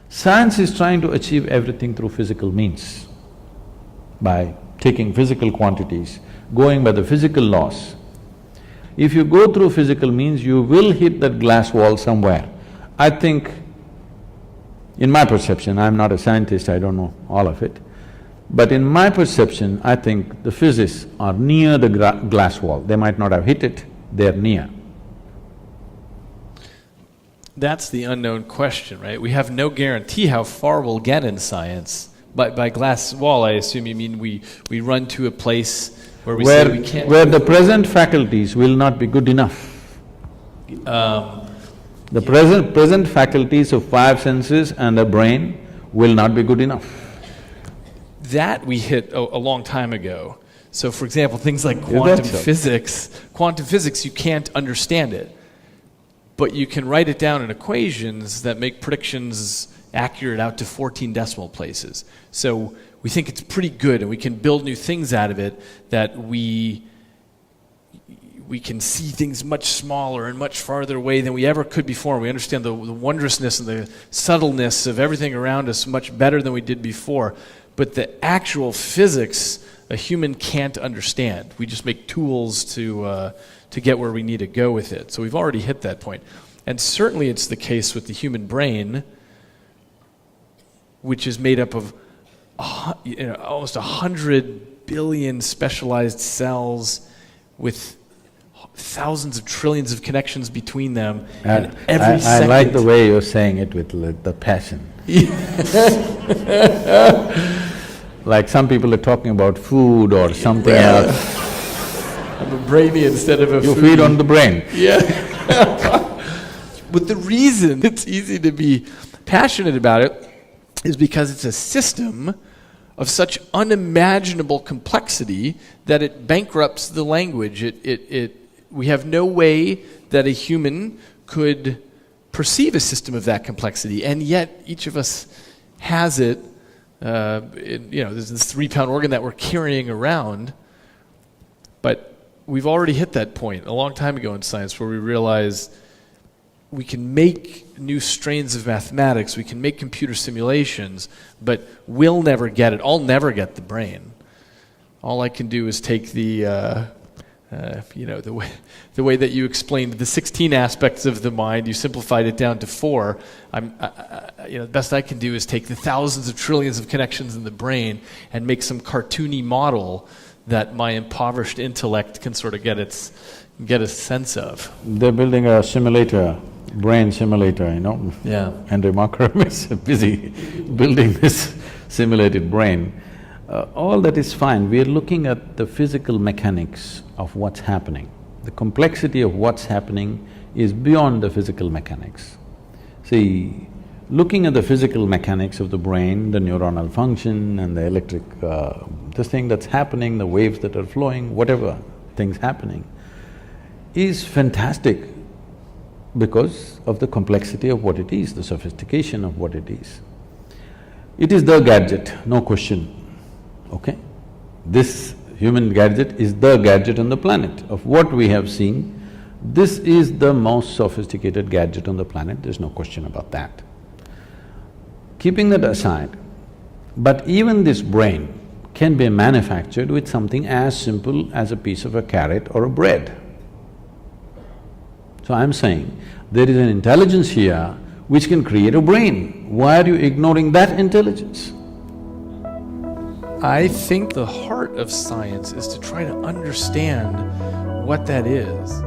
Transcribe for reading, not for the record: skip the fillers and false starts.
Science is trying to achieve everything through physical means, by taking physical quantities, going by the physical laws. If you go through physical means, you will hit that glass wall somewhere. I think, in my perception, I'm not a scientist, I don't know all of it, but in my perception, I think the physicists are near the glass wall. They might not have hit it, they're near. That's the unknown question, right? We have no guarantee how far we'll get in science. By glass wall, I assume you mean we run to a place where we say we can't… Where the present faculties will not be good enough. The present faculties of five senses and the brain will not be good enough. That we hit a long time ago. So for example, things like quantum physics, you can't understand it. But you can write it down in equations that make predictions accurate out to 14 decimal places. So we think it's pretty good, and we can build new things out of it, that we can see things much smaller and much farther away than we ever could before. We understand the wondrousness and the subtleness of everything around us much better than we did before. But the actual physics, a human can't understand. We just make tools to get where we need to go with it. So we've already hit that point. And certainly it's the case with the human brain, which is made up of almost 100 billion specialized cells with thousands of trillions of connections between them. And every second… I like the way you're saying it with the passion. Like some people are talking about food or something else. I'm a brainy instead of a You foodie. feed on the brain. Yeah. But the reason it's easy to be passionate about it is because it's a system of such unimaginable complexity that it bankrupts the language. We have no way that a human could perceive a system of that complexity, and yet each of us has it. There's this 3-pound organ that we're carrying around, but we've already hit that point a long time ago in science where we realize we can make new strains of mathematics, we can make computer simulations, but we'll never get it. I'll never get the brain. All I can do is take the way that you explained the 16 aspects of the mind, you simplified it down to 4. The best I can do is take the thousands of trillions of connections in the brain and make some cartoony model that my impoverished intellect can sort of get a sense of. They're building a simulator, brain simulator, Yeah. Andrew Markram is busy building this simulated brain. All that is fine. We are looking at the physical mechanics of what's happening. The complexity of what's happening is beyond the physical mechanics. See, looking at the physical mechanics of the brain, the neuronal function and the electric… this thing that's happening, the waves that are flowing, whatever things happening, is fantastic because of the complexity of what it is, the sophistication of what it is. It is the gadget, no question, okay? This human gadget is the gadget on the planet. Of what we have seen, this is the most sophisticated gadget on the planet, there's no question about that. Keeping that aside, but even this brain can be manufactured with something as simple as a piece of a carrot or a bread. So I'm saying, there is an intelligence here which can create a brain. Why are you ignoring that intelligence? I think the heart of science is to try to understand what that is.